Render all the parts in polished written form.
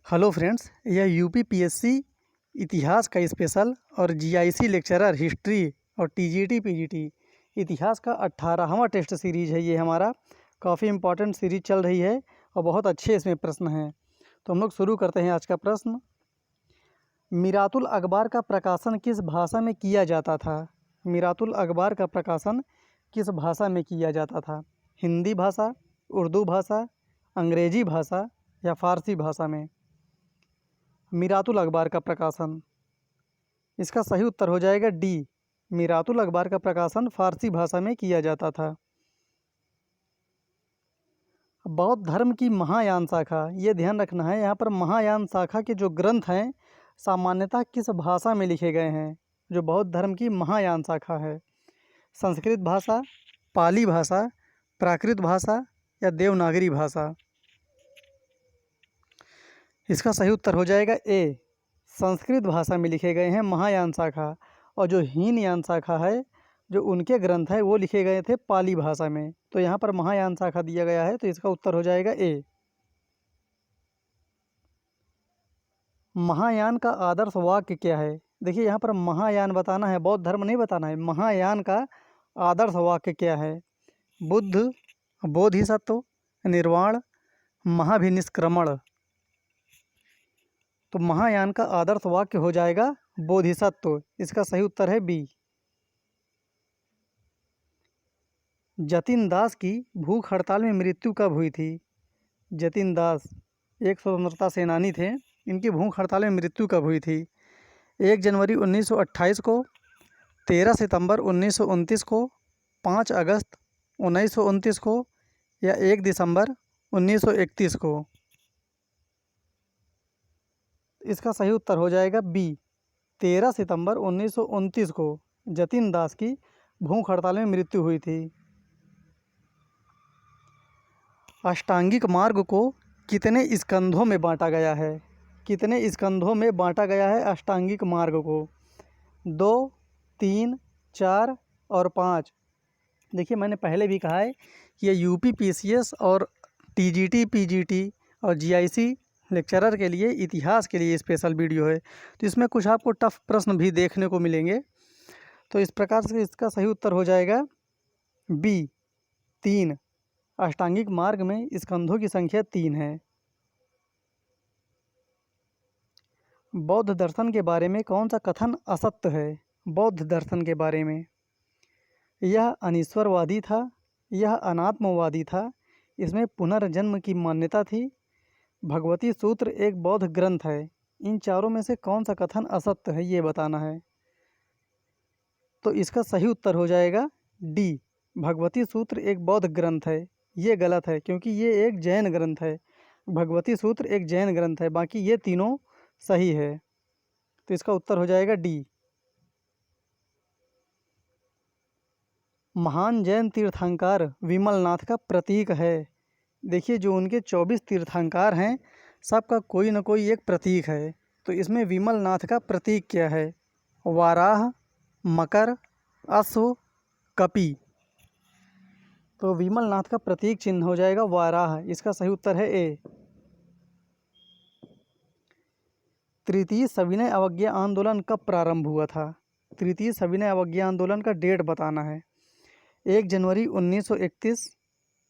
Hello friends, यह UPPSC इतिहास का स्पेशल और जीआईसी लेक्चरर हिस्ट्री और टीजीटी पीजीटी इतिहास का 18वां टेस्ट सीरीज़ है। ये हमारा काफ़ी इम्पोर्टेंट सीरीज चल रही है और बहुत अच्छे इसमें प्रश्न हैं। तो हम लोग शुरू करते हैं आज का प्रश्न। मीरातुल अखबार का प्रकाशन किस भाषा में किया जाता था? मीरातुल अखबार का प्रकाशन किस भाषा में किया जाता था? हिंदी भाषा, उर्दू भाषा, अंग्रेजी भाषा या फ़ारसी भाषा में? मीरातुल अखबार का प्रकाशन, इसका सही उत्तर हो जाएगा डी। मीरातुल अखबार का प्रकाशन फारसी भाषा में किया जाता था। बौद्ध धर्म की महायान शाखा, ये ध्यान रखना है, यहाँ पर महायान शाखा के जो ग्रंथ हैं सामान्यतः किस भाषा में लिखे गए हैं? जो बौद्ध धर्म की महायान शाखा है, संस्कृत भाषा, पाली भाषा, प्राकृत भाषा या देवनागरी भाषा? इसका सही उत्तर हो जाएगा ए। संस्कृत भाषा में लिखे गए हैं महायान शाखा, और जो हीनयान शाखा है, जो उनके ग्रंथ हैं वो लिखे गए थे पाली भाषा में। तो यहाँ पर महायान शाखा दिया गया है, तो इसका उत्तर हो जाएगा ए। महायान का आदर्श वाक्य क्या है? देखिए यहाँ पर महायान बताना है, बौद्ध धर्म नहीं बताना है। महायान का आदर्श वाक्य क्या है? बुद्ध, बोधिसत्व, निर्वाण, महाभिनिष्क्रमण। तो महायान का आदर्श वाक्य हो जाएगा बोधिसत्व। इसका सही उत्तर है बी। जतिन दास की भूख हड़ताल में मृत्यु कब हुई थी? जतिन दास एक स्वतंत्रता सेनानी थे, इनकी भूख हड़ताल में मृत्यु कब हुई थी? 1 जनवरी 1928 को, 13 सितंबर 1929 को, 5 अगस्त 1929 को या 1 दिसंबर 1931 को? इसका सही उत्तर हो जाएगा बी। 13 सितंबर 1929 को जतिन दास की भूख हड़ताल में मृत्यु हुई थी। अष्टांगिक मार्ग को कितने स्कंधों में बांटा गया है? कितने स्कंधों में बांटा गया है अष्टांगिक मार्ग को? 2, 3, 4 और 5। देखिए मैंने पहले भी कहा है कि ये यूपीपीसीएस और टीजीटी पीजीटी और जीआईसी लेक्चरर के लिए, इतिहास के लिए स्पेशल वीडियो है। तो इसमें कुछ आपको टफ प्रश्न भी देखने को मिलेंगे। तो इस प्रकार से इसका सही उत्तर हो जाएगा बी 3। अष्टांगिक मार्ग में स्कंधों की संख्या 3 है। बौद्ध दर्शन के बारे में कौन सा कथन असत्य है? बौद्ध दर्शन के बारे में, यह अनीश्वरवादी था, यह अनात्मवादी था, इसमें पुनर्जन्म की मान्यता थी, भगवती सूत्र एक बौद्ध ग्रंथ है। इन चारों में से कौन सा कथन असत्य है, ये बताना है। तो इसका सही उत्तर हो जाएगा डी। भगवती सूत्र एक बौद्ध ग्रंथ है। ये गलत है, क्योंकि ये एक जैन ग्रंथ है। भगवती सूत्र एक जैन ग्रंथ है, बाकी ये तीनों सही है। तो इसका उत्तर हो जाएगा डी। महान जैन तीर्थंकर विमलनाथ का प्रतीक है। देखिए जो उनके 24 तीर्थंकर हैं, सबका कोई न कोई एक प्रतीक है। तो इसमें विमलनाथ का प्रतीक क्या है? वाराह, मकर, अश्व, कपि। तो विमलनाथ का प्रतीक चिन्ह हो जाएगा वाराह। इसका सही उत्तर है ए। तृतीय सविनय अवज्ञा आंदोलन कब प्रारंभ हुआ था? तृतीय सविनय अवज्ञा आंदोलन का डेट बताना है। 1 जनवरी 1931,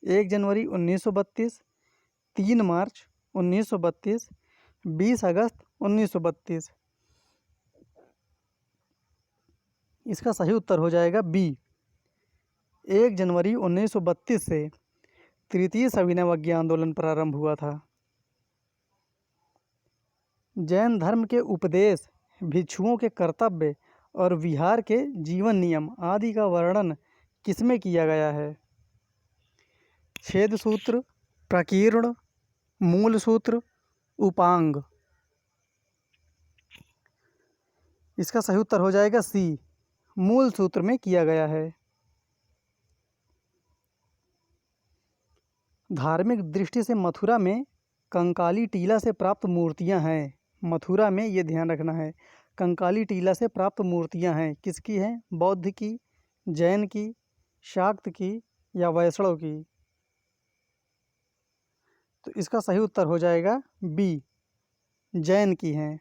1 जनवरी 1932, 3 मार्च 1932, 20 अगस्त 1932। इसका सही उत्तर हो जाएगा बी। 1 जनवरी 1932 से तृतीय सविनय अवज्ञा आंदोलन प्रारंभ हुआ था। जैन धर्म के उपदेश, भिक्षुओं के कर्तव्य और विहार के जीवन नियम आदि का वर्णन किसमें किया गया है? छेद सूत्र, प्रकीर्ण, मूल सूत्र, उपांग। इसका सही उत्तर हो जाएगा सी। मूल सूत्र में किया गया है। धार्मिक दृष्टि से मथुरा में कंकाली टीला से प्राप्त मूर्तियां हैं। मथुरा में ये ध्यान रखना है, कंकाली टीला से प्राप्त मूर्तियां हैं। किसकी हैं? बौद्ध की, जैन की, शाक्त की या वैष्णव की? तो इसका सही उत्तर हो जाएगा बी। जैन की हैं।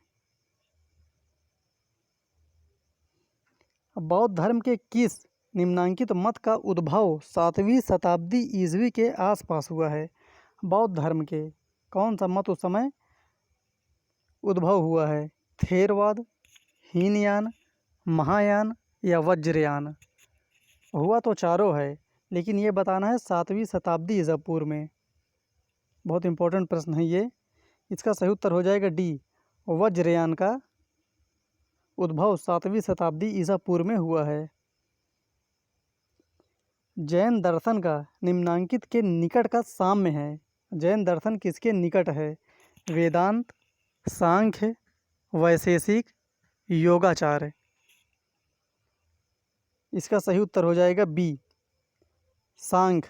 बौद्ध धर्म के किस निम्नांकित मत का उद्भव 7वीं शताब्दी ईस्वी के आसपास हुआ है? बौद्ध धर्म के कौन सा मत उस समय उद्भव हुआ है? थेरवाद, हीनयान, महायान या वज्रयान? हुआ तो चारों है, लेकिन ये बताना है 7वीं शताब्दी ईसा पूर्व में। बहुत इंपॉर्टेंट प्रश्न है ये। इसका सही उत्तर हो जाएगा डी, वज्रयान का उद्भव 7वीं शताब्दी ईसा पूर्व में हुआ है। जैन दर्शन का निम्नांकित के निकट का साम्य है। जैन दर्शन किसके निकट है? वेदांत, सांख्य, वैशेषिक, योगाचार? इसका सही उत्तर हो जाएगा बी, सांख्य।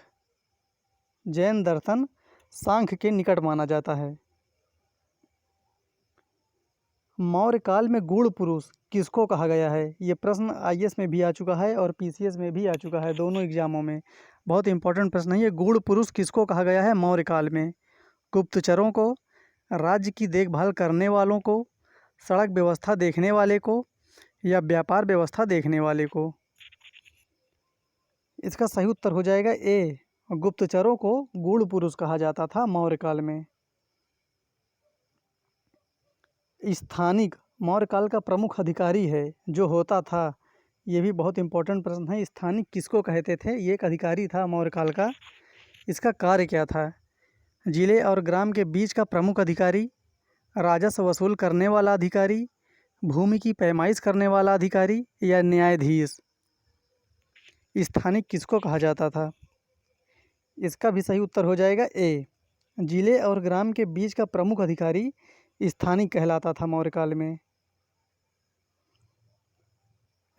जैन दर्शन सांख्य के निकट माना जाता है। मौर्य काल में गूढ़ पुरुष किसको कहा गया है? ये प्रश्न आईएएस में भी आ चुका है और पीसीएस में भी आ चुका है, दोनों एग्जामों में। बहुत इंपॉर्टेंट प्रश्न है ये। गूढ़ पुरुष किसको कहा गया है मौर्य काल में? गुप्तचरों को, राज्य की देखभाल करने वालों को, सड़क व्यवस्था देखने वाले को या व्यापार व्यवस्था देखने वाले को? इसका सही उत्तर हो जाएगा ए, गुप्तचरों को गूढ़ पुरुष कहा जाता था मौर्य काल में। स्थानिक मौर्य काल का प्रमुख अधिकारी है जो होता था, ये भी बहुत इंपॉर्टेंट प्रश्न है। स्थानिक किसको कहते थे? ये एक अधिकारी था मौर्य काल का। इसका कार्य क्या था? जिले और ग्राम के बीच का प्रमुख अधिकारी, राजस्व वसूल करने वाला अधिकारी, भूमि की पैमाइश करने वाला अधिकारी या न्यायाधीश? स्थानिक किसको कहा जाता था? इसका भी सही उत्तर हो जाएगा ए, जिले और ग्राम के बीच का प्रमुख अधिकारी स्थानिक कहलाता था मौर्य काल में।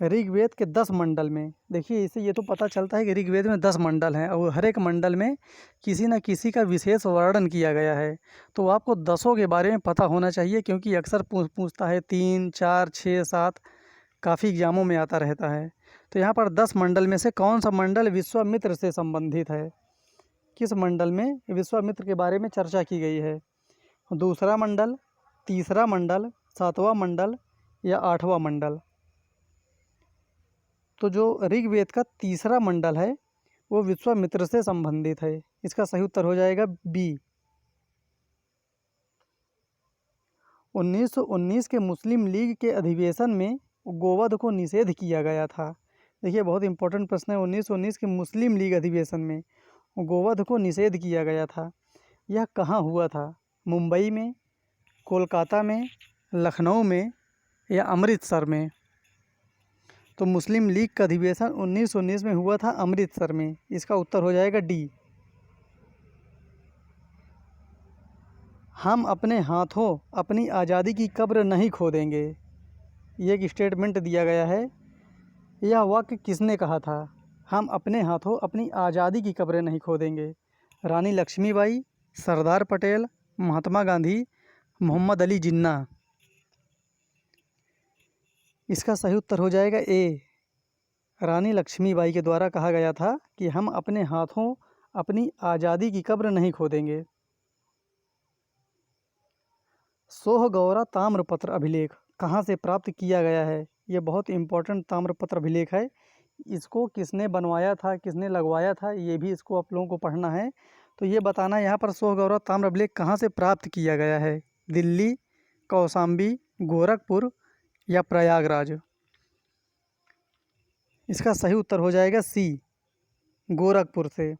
ऋग्वेद के 10 मंडल में, देखिए इससे ये तो पता चलता है कि ऋग्वेद में 10 मंडल हैं और हर एक मंडल में किसी न किसी का विशेष वर्णन किया गया है। तो आपको 10 के बारे में पता होना चाहिए, क्योंकि अक्सर पूछता है 3, 4, 6, 7, काफ़ी एग्जामों में आता रहता है। तो यहाँ पर 10 मंडल में से कौन सा मंडल विश्वामित्र से संबंधित है? किस मंडल में विश्वामित्र के बारे में चर्चा की गई है? दूसरा मंडल, तीसरा मंडल, 7वां मंडल या 8वां मंडल? तो जो ऋग्वेद का तीसरा मंडल है वो विश्वामित्र से संबंधित है। इसका सही उत्तर हो जाएगा बी। 1919 के मुस्लिम लीग के अधिवेशन में गोवध को निषेध किया गया था। देखिए बहुत इंपॉर्टेंट प्रश्न है। 1919 के मुस्लिम लीग अधिवेशन में गोवध को निषेध किया गया था। यह कहाँ हुआ था? मुंबई में, कोलकाता में, लखनऊ में या अमृतसर में? तो मुस्लिम लीग का अधिवेशन 1919 में हुआ था अमृतसर में। इसका उत्तर हो जाएगा डी। हम अपने हाथों अपनी आज़ादी की कब्र नहीं खोदेंगे, ये एक स्टेटमेंट दिया गया है। यह वाक्य किसने कहा था? हम अपने हाथों अपनी आज़ादी की कब्रें नहीं खोदेंगे। रानी लक्ष्मीबाई, सरदार पटेल, महात्मा गांधी, मोहम्मद अली जिन्ना? इसका सही उत्तर हो जाएगा ए, रानी लक्ष्मीबाई के द्वारा कहा गया था कि हम अपने हाथों अपनी आज़ादी की कब्र नहीं खोदेंगे। सोहगौरा ताम्रपत्र अभिलेख कहाँ से प्राप्त किया गया है? ये बहुत इंपॉर्टेंट ताम्रपत्र अभिलेख है। इसको किसने बनवाया था, किसने लगवाया था, ये भी इसको आप लोगों को पढ़ना है। तो ये बताना है यहाँ पर सोहगौरा ताम्र अभिलेख कहाँ से प्राप्त किया गया है? दिल्ली, कौशाम्बी, गोरखपुर या प्रयागराज? इसका सही उत्तर हो जाएगा सी, गोरखपुर से।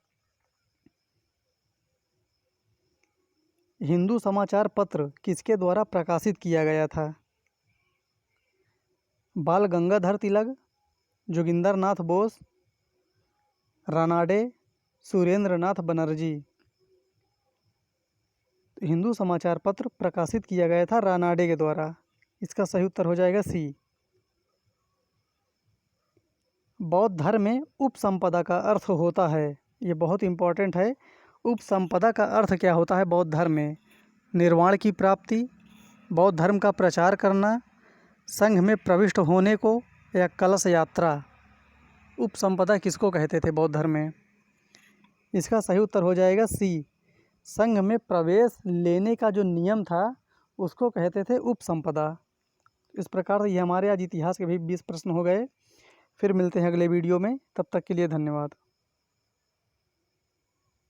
हिंदू समाचार पत्र किसके द्वारा प्रकाशित किया गया था? बाल गंगाधर तिलक, जोगिंदर नाथ बोस, रानाडे, सुरेंद्र नाथ बनर्जी? हिंदू समाचार पत्र प्रकाशित किया गया था रानाडे के द्वारा। इसका सही उत्तर हो जाएगा सी। बौद्ध धर्म में उपसंपदा का अर्थ होता है, ये बहुत इंपॉर्टेंट है। उपसंपदा का अर्थ क्या होता है बौद्ध धर्म में? निर्वाण की प्राप्ति, बौद्ध धर्म का प्रचार करना, संघ में प्रविष्ट होने को या कलश यात्रा? उपसंपदा किसको कहते थे बौद्ध धर्म में? इसका सही उत्तर हो जाएगा सी, संघ में प्रवेश लेने का जो नियम था उसको कहते थे उपसंपदा। इस प्रकार से ये हमारे आज इतिहास के भी 20 प्रश्न हो गए। फिर मिलते हैं अगले वीडियो में, तब तक के लिए धन्यवाद।